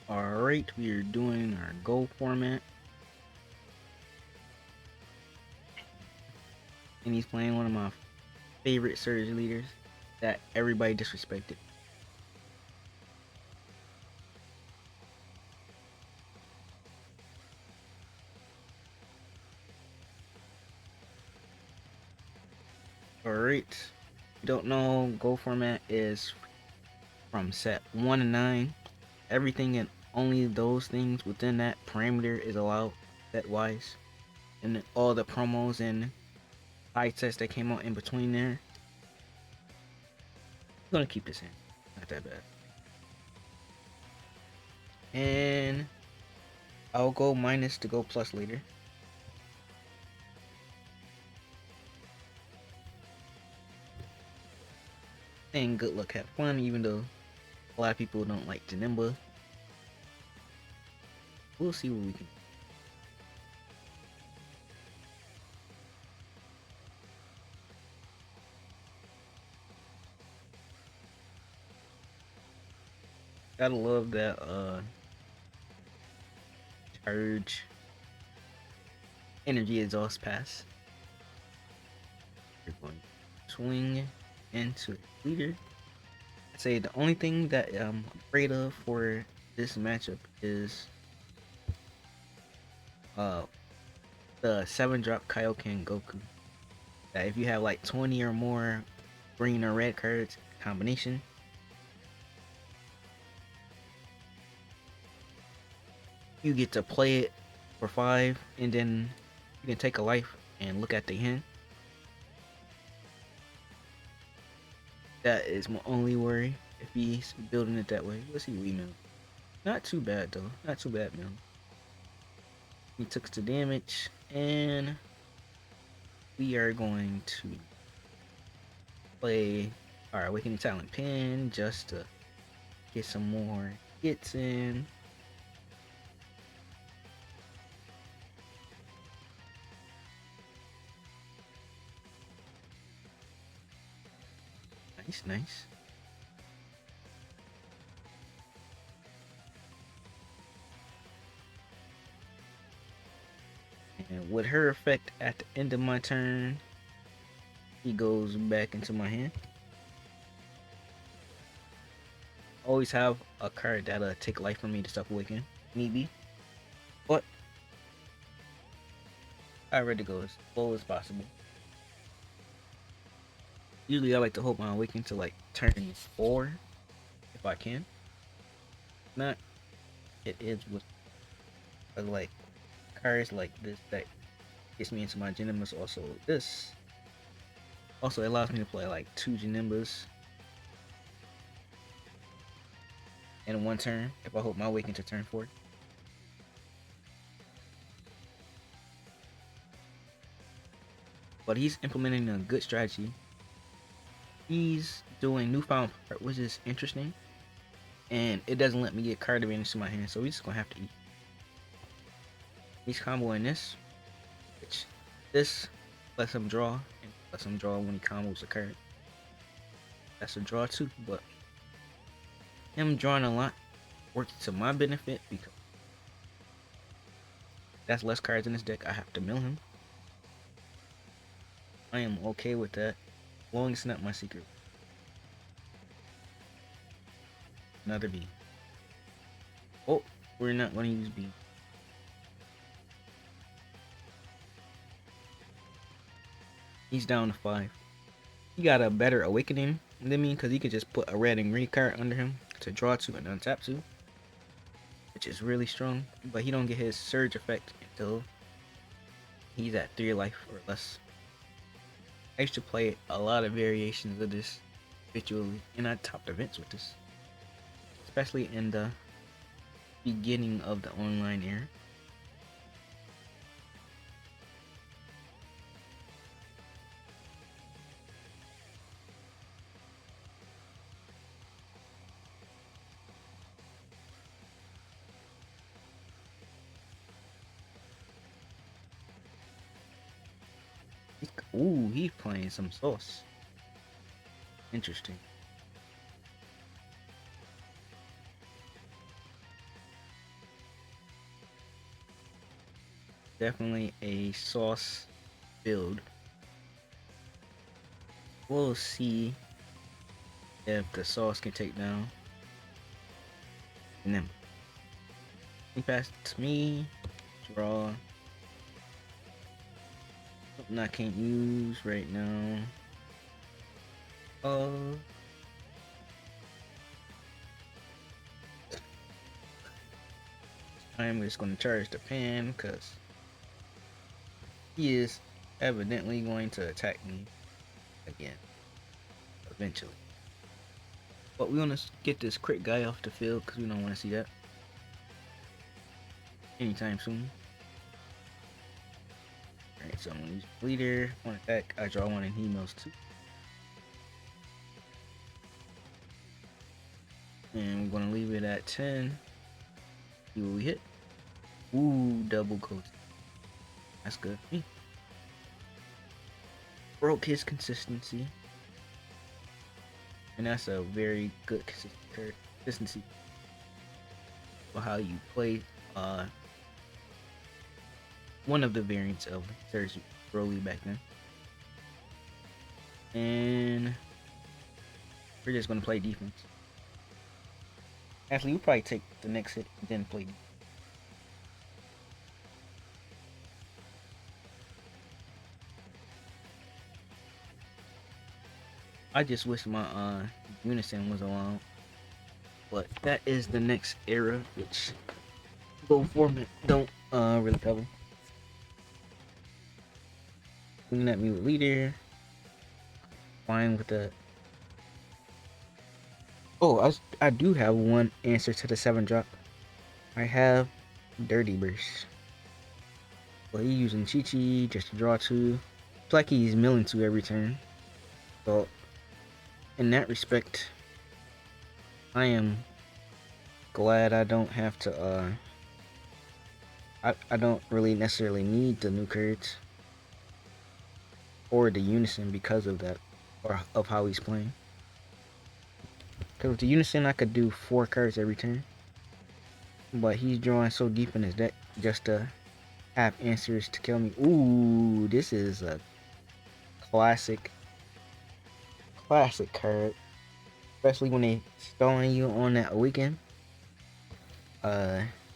Alright, we are doing our Go format. And he's playing one of my favorite surge leaders that everybody disrespected. Alright. If you don't know, Go format is from set 1 to 9. Everything and only those things within that parameter is allowed set wise. And all the promos and side sets that came out in between there. I'm gonna keep this in. Not that bad. And I'll go minus to go plus later. And good luck, have fun, even though a lot of people don't like Janimba. We'll see what we can. Gotta love that charge energy exhaust pass. We're going to swing into leader. I'd say the only thing that I'm afraid of for this matchup is uh the 7-drop Kaioken Goku. That if you have like 20 or more green or red cards combination, you get to play it for 5, and then you can take a life and look at the hand. That is my only worry if he's building it that way. Let's see Wii Not too bad though. Not too bad, man. He took the damage, and we are going to play our Awakening Talent Pin just to get some more hits in. Nice, nice. And with her effect at the end of my turn, he goes back into my hand. Always have a card that'll take life from me to stop awakening. Need be. But I ready to go as slow as possible. Usually I like to hold my awakening to like turn 4 if I can. If not, it is with like cards like this that gets me into my Genimbus. Also this also allows me to play like 2 Genimbus in one turn if I hold my awakening to turn 4. But he's implementing a good strategy. He's doing newfound part, which is interesting. And it doesn't let me get card advantage to my hand, so we're just gonna have to eat. He's comboing this, which this lets him draw, and lets him draw when he combos a card. That's a draw too, but him drawing a lot works to my benefit because that's less cards in his deck. I have to mill him. I am okay with that, as long as it's not my secret. Another B. Oh, we're not going to use B. He's down to 5. He got a better awakening than me because he could just put a red and green card under him to draw to and untap to, which is really strong. But he don't get his surge effect until he's at 3 life or less. I used to play a lot of variations of this habitually, and I topped events with this, especially in the beginning of the online era. Ooh, he's playing some sauce. Interesting. Definitely a sauce build. We'll see if the sauce can take down. And then he passed it to me. Draw. Something I can't use right now. Oh. I'm just going to charge the pan because he is evidently going to attack me again eventually. But we want to get this crit guy off the field because we don't want to see that anytime soon. Alright, so I'm going to use leader, one attack, I draw one and he mills two. And we're going to leave it at 10. See what we hit. Ooh, double coat. That's good. Broke his consistency. And that's a very good consistency for how you play one of the variants of Surge Broly back then. And we're just gonna play defense. Actually, we'll probably take the next hit and then play defense. I just wish my unison was along. But that is the next era, which Go format don't really cover. Looking at me with leader. Fine with the. Oh, I do have one answer to the 7 drop. I have Dirty Burst. Well, he's using Chi Chi just to draw 2. It's like he's milling 2 every turn. So, in that respect, I am glad I don't have to. I don't really necessarily need the new cards or the unison because of that, or of how he's playing. Because with the unison, I could do 4 cards every turn. But he's drawing so deep in his deck just to have answers to kill me. Ooh, this is a classic card. Especially when they stalling you on that weekend. All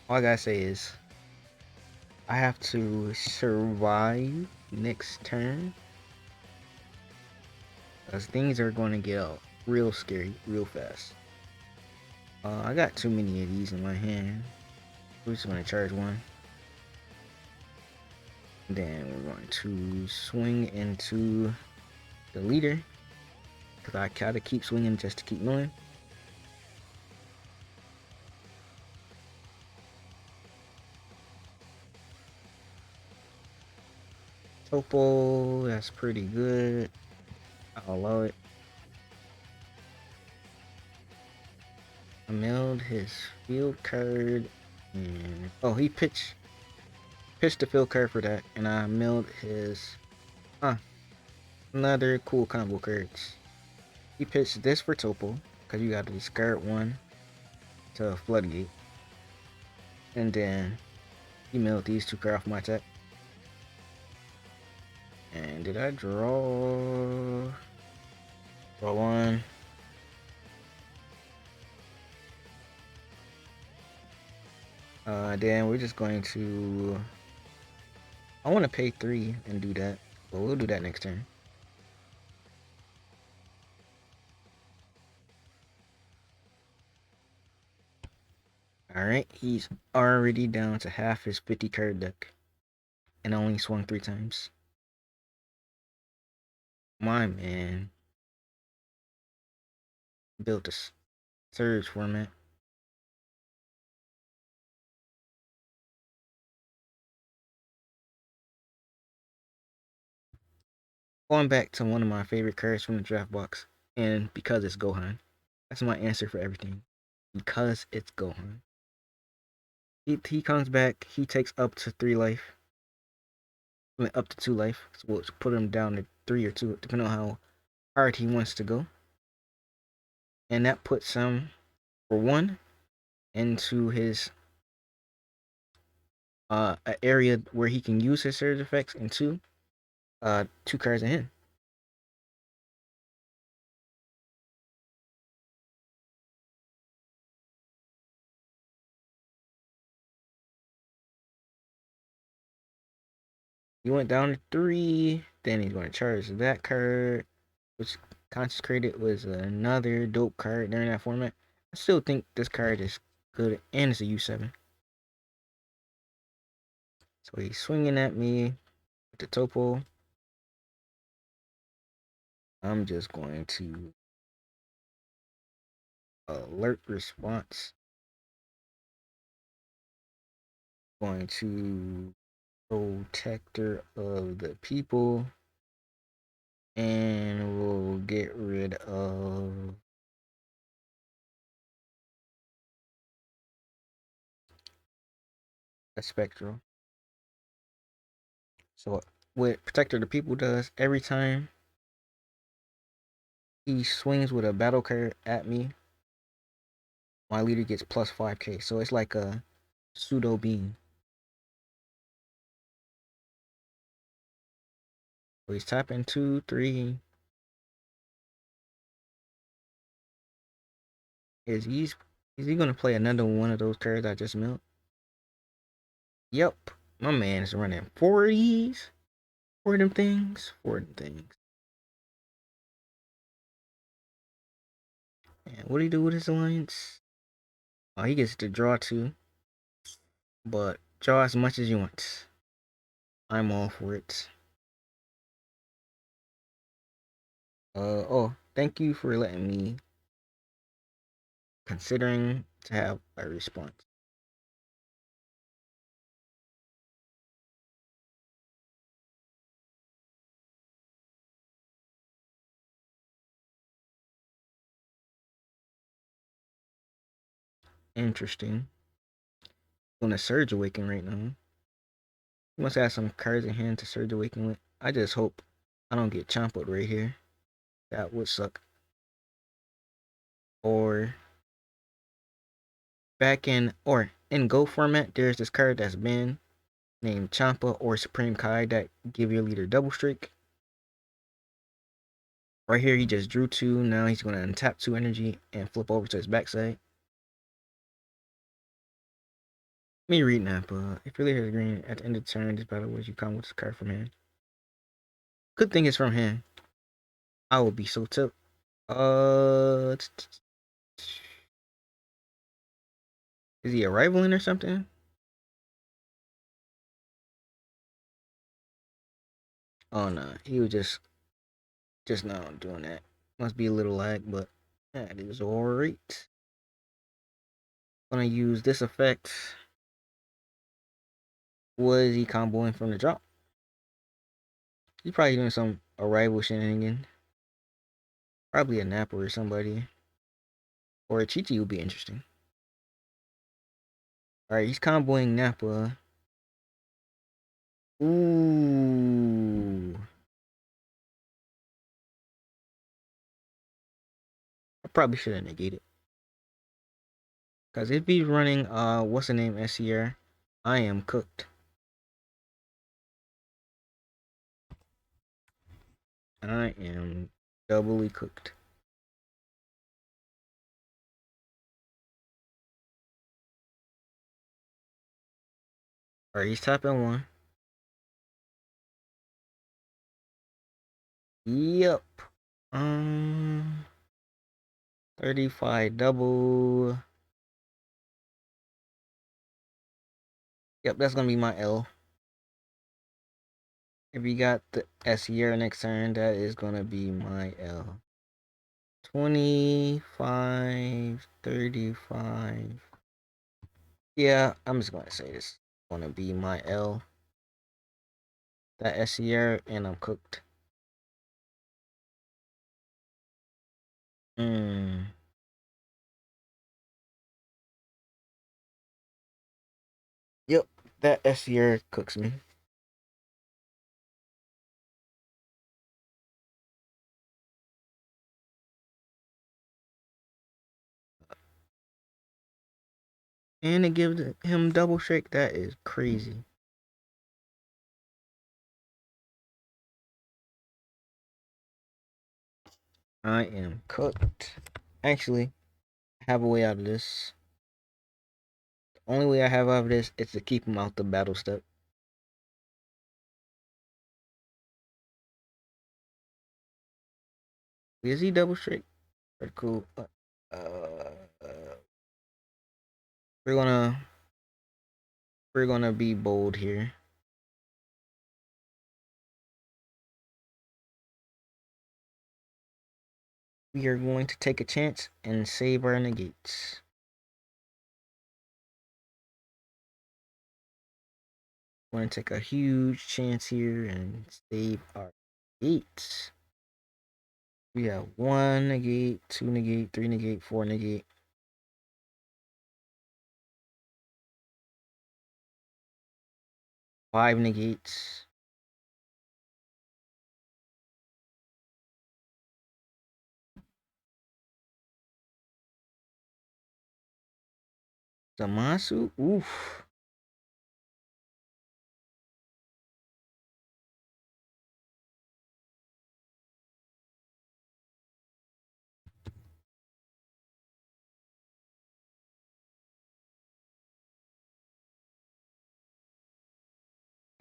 I gotta say is I have to survive next turn. Because things are gonna get real scary real fast. I got too many of these in my hand. We're just gonna charge one. Then we're going to swing into the leader. Because I gotta keep swinging just to keep moving. Topo, that's pretty good. I'll allow it. I milled his field card. And oh, he pitched the field card for that. And I milled his another cool combo cards. He pitched this for Topo, because you gotta discard one to Floodgate. And then he milled these 2 cards off my attack. And did I draw? Draw 1. Then we're just going to. I want to pay 3 and do that, but we'll do that next turn. Alright, he's already down to half his 50 card deck. And only swung 3 times. My man built a Surge format. Going back to one of my favorite cards from the draft box, and because it's Gohan. That's my answer for everything. Because it's Gohan. He comes back, he takes up to 3 life. I mean, up to 2 life. So we'll put him down to 3 or 2, depending on how hard he wants to go. And that puts him, for 1, into his an area where he can use his surge effects, and two cards in hand. He went down to 3. Then he's going to charge that card, which Consecrated was another dope card during that format. I still think this card is good, and it's a U7. So he's swinging at me with the topo. I'm just going to alert response. Going to Protector of the People. And we'll get rid of a Spectral. So what Protector of the People does, every time he swings with a battle card at me, my leader gets plus 5k. So it's like a pseudo beam. So he's tapping 2, 3. Is he gonna play another one of those cards I just milled? Yep. My man is running 40s. For them things. For them things. And what do he do with his alliance? Oh, he gets to draw 2. But draw as much as you want. I'm all for it. Oh, thank you for letting me considering to have a response. Interesting. On a Surge Awaken right now. You must have some cards in hand to Surge Awaken with. I just hope I don't get chompled right here. That would suck. Or in Go format, there's this card that's been named Champa or Supreme Kai that give your leader double streak. Right here, he just drew 2. Now he's going to untap 2 energy and flip over to his backside. Me read Napa. If your leader has green at the end of the turn, this battle was you come with this card from hand. Good thing it's from hand. I will be so tipped. Is he a rivaling or something? Oh no, he was just not doing that. Must be a little lag, but that is alright. Gonna use this effect. Was he comboing from the drop? He's probably doing some arrival shenanigan. Probably a Napper or somebody. Or a Chichi would be interesting. Alright, he's comboing Nappa. Ooh. I probably should have negated. Cause if he's running what's the name SCR, I am cooked. I am doubly cooked. Alright, he's tapping 1. Yep. 35 double. Yep, that's gonna be my L. If you got the S here next turn, that is gonna be my L. 25, 35. Yeah, I'm just gonna say this. Gonna be my L. That S here, and I'm cooked. Yep, that S here cooks me. And it gives him double shake. That is crazy. I am cooked. Actually, I have a way out of this. The only way I have out of this is to keep him out the battle step. Is he double straight? Pretty cool. We're gonna we're gonna be bold here. We are going to take a chance and save our negates. We're gonna take a huge chance here and save our negates. We have one negate, two negate, three negate, four negate. Five negates. Zamasu? Oof.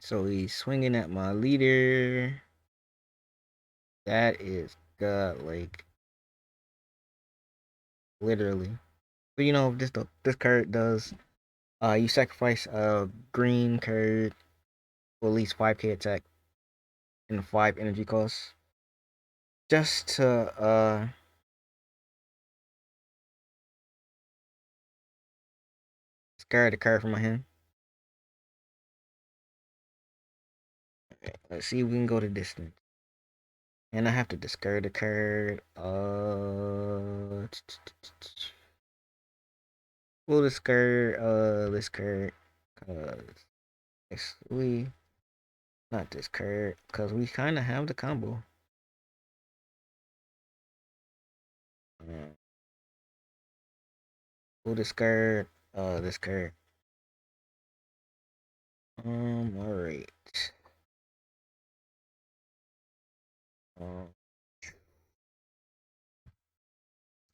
So he's swinging at my leader. That is god, like literally. But you know this card does. You sacrifice a green card for at least 5k attack and 5 energy costs, just to discard the card from my hand. Let's see if we can go the distance. And I have to discard the card. We'll discard this card. Cause we not this card. Cause we kinda have the combo. We'll discard this card. Alright.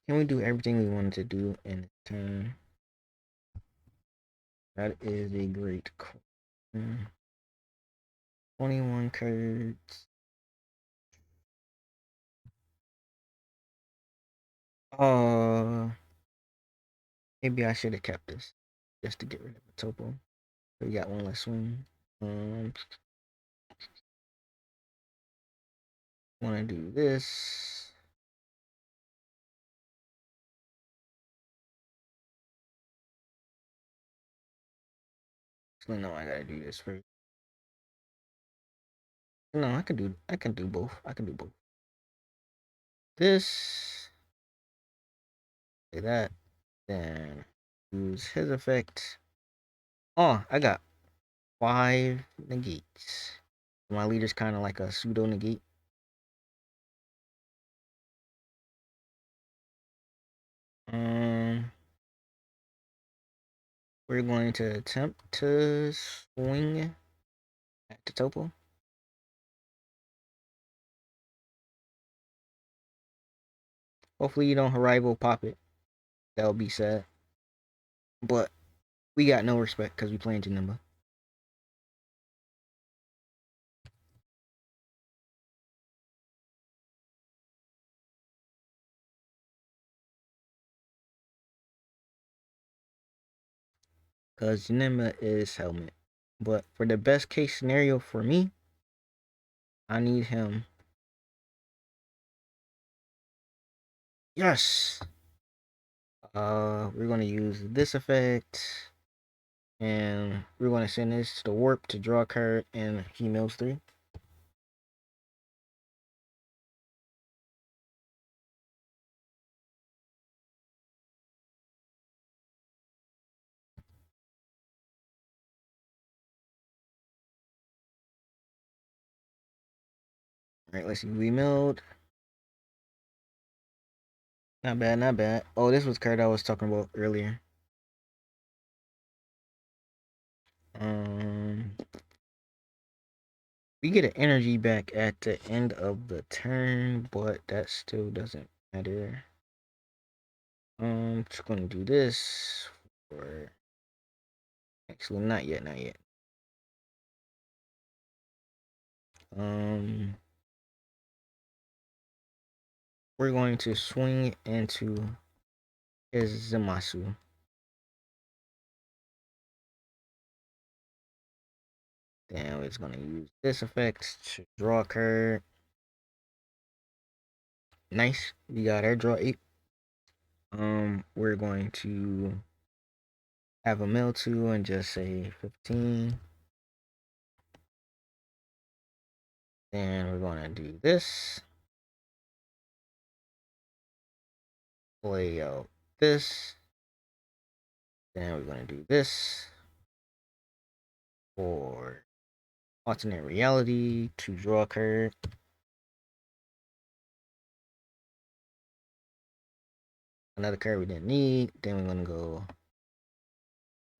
Can we do everything we wanted to do in turn? That is a great question. 21 cards. Uh, Maybe I should have kept this just to get rid of the topo. We got one less swing. Want to do this. So no, I gotta do this first. No, I can do both. I can do both. This, like that, then use his effect. Oh, I got 5 negates. My leader's kind of like a pseudo negate. Um, we're going to attempt to swing at the topo. Hopefully you don't Haribo pop it. That would be sad. But we got no respect because we playing Janimba. Because Janimba is helmet. But for the best case scenario for me, I need him. Yes! We're going to use this effect. And we're going to send this to the warp to draw a card, and he mills 3. Alright, let's see. We milled. Not bad, not bad. Oh, this was card I was talking about earlier. Um, we get an energy back at the end of the turn, but that still doesn't matter. Just gonna do this for actually not yet, not yet. Um, we're going to swing into his Zamasu. Then we're just gonna use this effect to draw a card. Nice, we got our draw 8. We're going to have a mill 2 and just say 15. Then we're gonna do this. Play out this. Then we're gonna do this for alternate reality to draw a card. Another card we didn't need. Then we're gonna go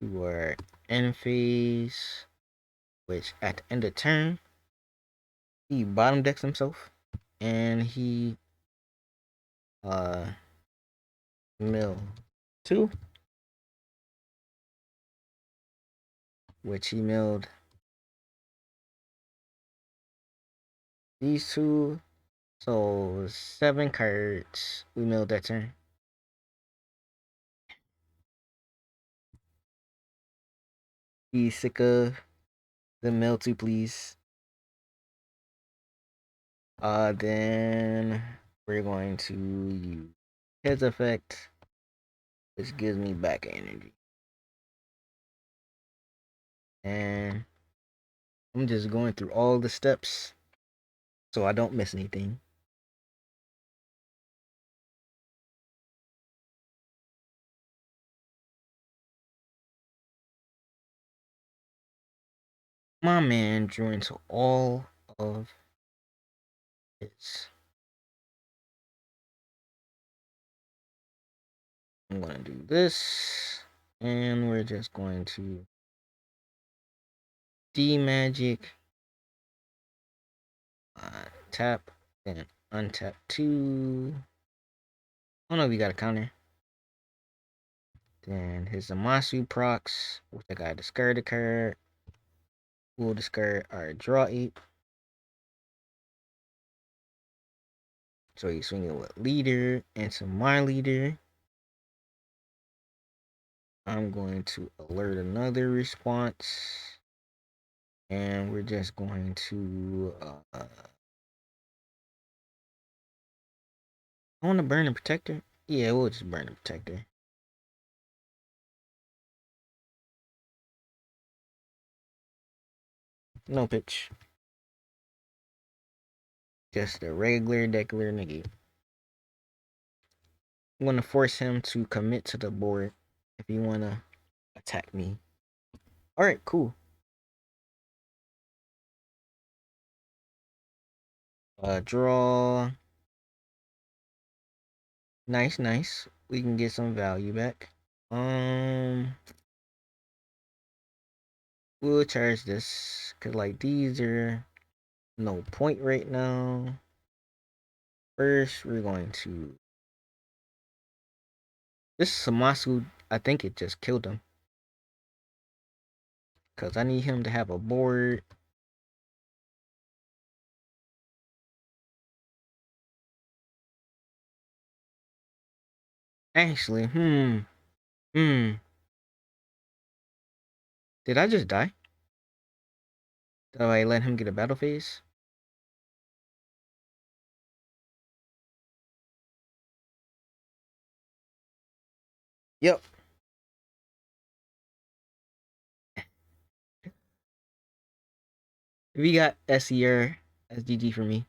to our end phase, which at the end of turn, he bottom decks himself and he mill 2, which he milled these 2. So 7 cards we milled that turn. He's sick of the mill 2, please. Then we're going to use his effect, which gives me back energy. And I'm just going through all the steps so I don't miss anything. My man drew into all of his. I'm going to do this, and we're just going to D-Magic, tap, then untap 2. Oh no, we got a counter. Then his Amasu procs, which I got discard a card. We'll discard our draw 8. So he's swinging with leader into my leader. I'm going to alert another response. And we're just going to I want to burn the protector. Yeah, we'll just burn the protector. No pitch. Just a regular deckler negate. I'm gonna force him to commit to the board if you wanna attack me. Alright, cool. Draw. Nice, nice. We can get some value back. We'll charge this cause like these are no point right now. First, we're going to this Samasu. I think it just killed him because I need him to have a board. Actually, did I just die? Did I let him get a battle phase? Yep. We got SER as GG for me.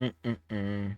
Mm-mm-mm.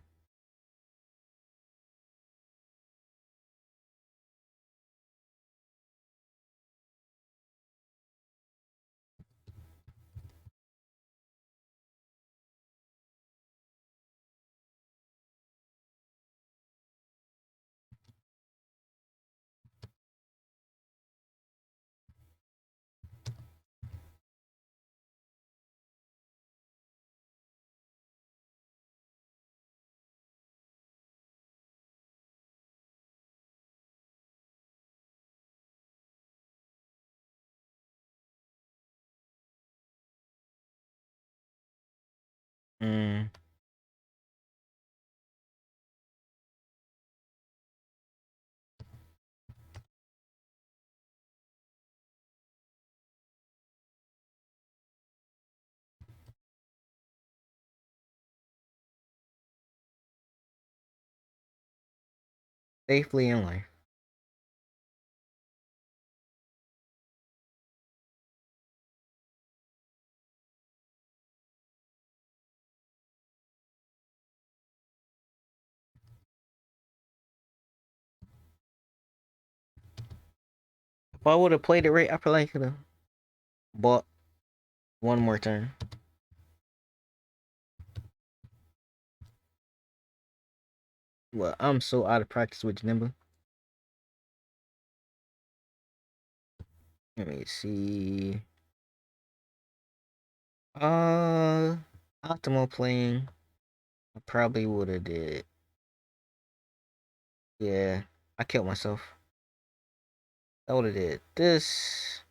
Mm. Safely in life. If I would have played it right, I probably could have bought one more turn. Well, I'm so out of practice with Nimba. Let me see. Uh, optimal playing. I probably would have did. Yeah, I killed myself. I would have did this.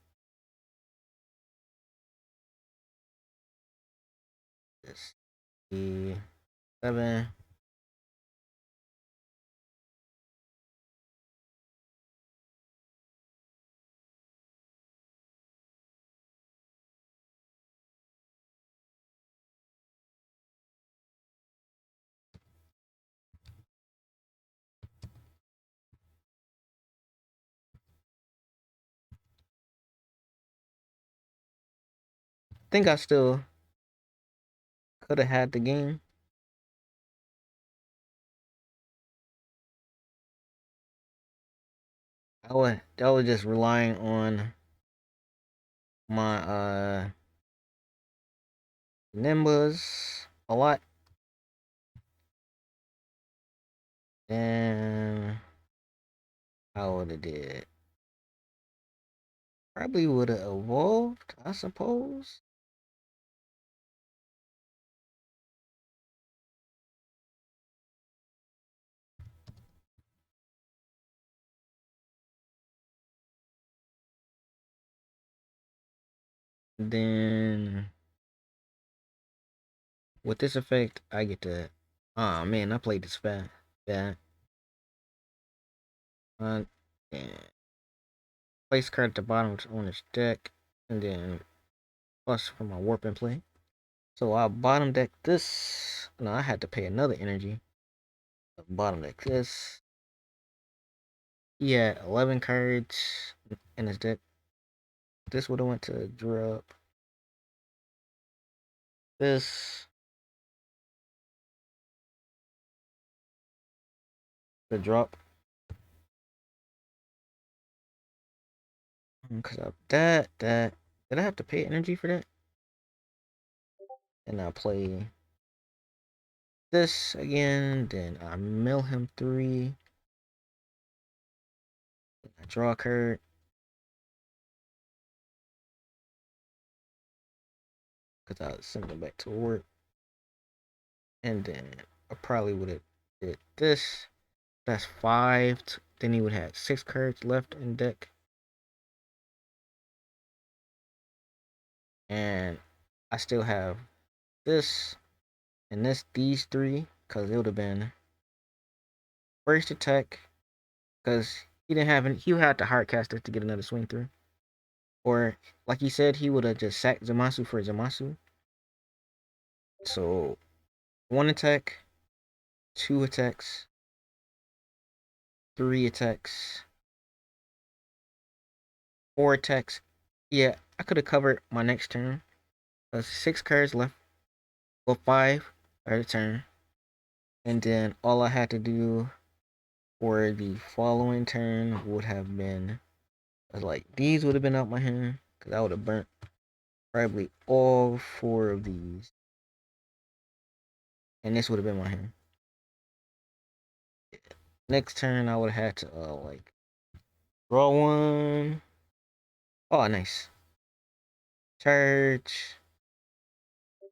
This. The 7. I think I still could have had the game. That was just relying on my Nimbas a lot. And I would have did. Probably would have evolved, I suppose. Then with this effect, I get to. Oh man, I played this fast. Bad. Uh, and place card at the bottom on his deck, and then plus for my warp and play. So I bottom deck this. No, I had to pay another energy. Bottom deck this. He had 11 cards in his deck. This would have went to drop. This the drop. Because of that. Did I have to pay energy for that? And I play this again. Then I mill him 3. I draw a card. Because I send him back to work. And then I probably would have did this. That's 5. Then he would have 6 cards left in deck. And I still have this and these 3. Because it would have been first attack. Because he didn't have any, he had to hard cast it to get another swing through. Or like he said, he would have just sacked Zamasu for Zamasu. So 1 attack, 2 attacks, 3 attacks, 4 attacks. Yeah, I could have covered my next turn. There's 6 cards left. Well, 5 at a turn. And then all I had to do for the following turn would have been like these would have been out my hand. Because I would have burnt probably all 4 of these. And this would have been my hand. Next turn I would have had to like draw 1. Oh, nice. Charge.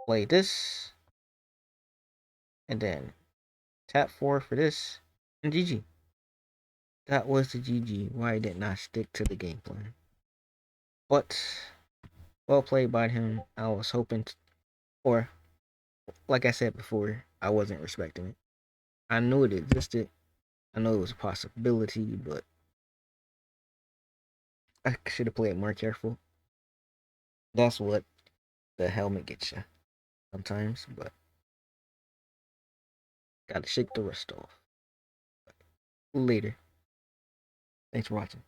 Play this. And then tap 4 for this. And GG. That was the GG. Why didn't I stick to the game plan? But well played by him. I was hoping or like I said before, I wasn't respecting it. I knew it existed. I know it was a possibility, but I should have played more careful. That's what the helmet gets you sometimes, but gotta shake the rust off. Later. Thanks for watching.